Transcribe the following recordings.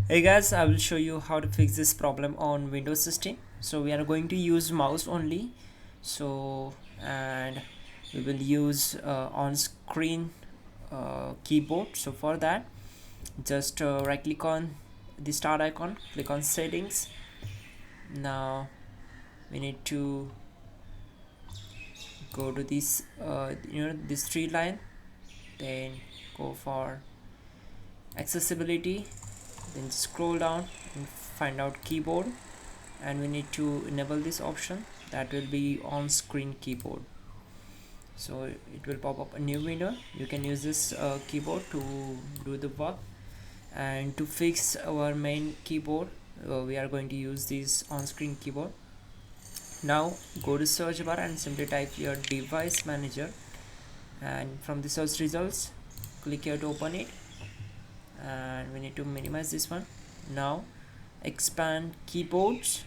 Hey guys, I will show you how to fix this problem on Windows system. So we are going to use mouse only. And we will use on-screen keyboard. So for that, just right click on the start icon, click on settings. Now we need to go to this this three line, then go for accessibility, then scroll down and find out keyboard, and we need to enable this option that will be on screen keyboard. So it will pop up a new window. You can use this keyboard to do the work. And to fix our main keyboard, we are going to use this on screen keyboard. Now go to search bar and simply type your device manager, and from the search results click here to open it, and we need to minimize this one. Now expand keyboards,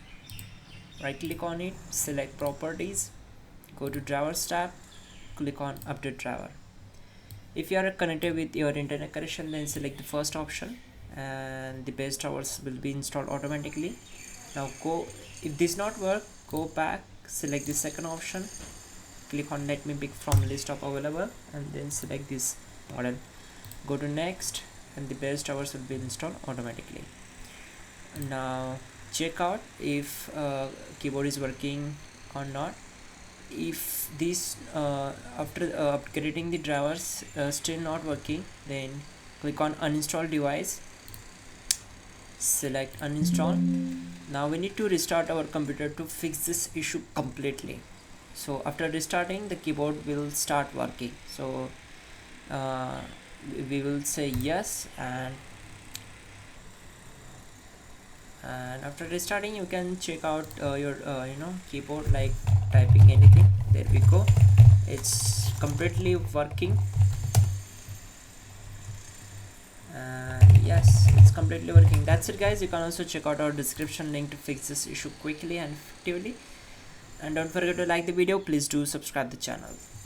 right click on it, select properties, go to drivers tab, click on update driver. If you are connected with your internet connection, then select the first option and the base drivers will be installed automatically. Now if this not work, go back, select the second option, click on let me pick from list of available, and then select this model, go to next, and the base drivers will be installed automatically. Now check out if keyboard is working or not. If this after upgrading the drivers still not working, then click on uninstall device, select uninstall. Now we need to restart our computer to fix this issue completely. So after restarting, the keyboard will start working. So we will say yes, and after restarting you can check out your keyboard, like typing anything. There we go, it's completely working, and yes, it's completely working. That's it guys. You can also check out our description link to fix this issue quickly and effectively, and don't forget to like the video. Please do subscribe the channel.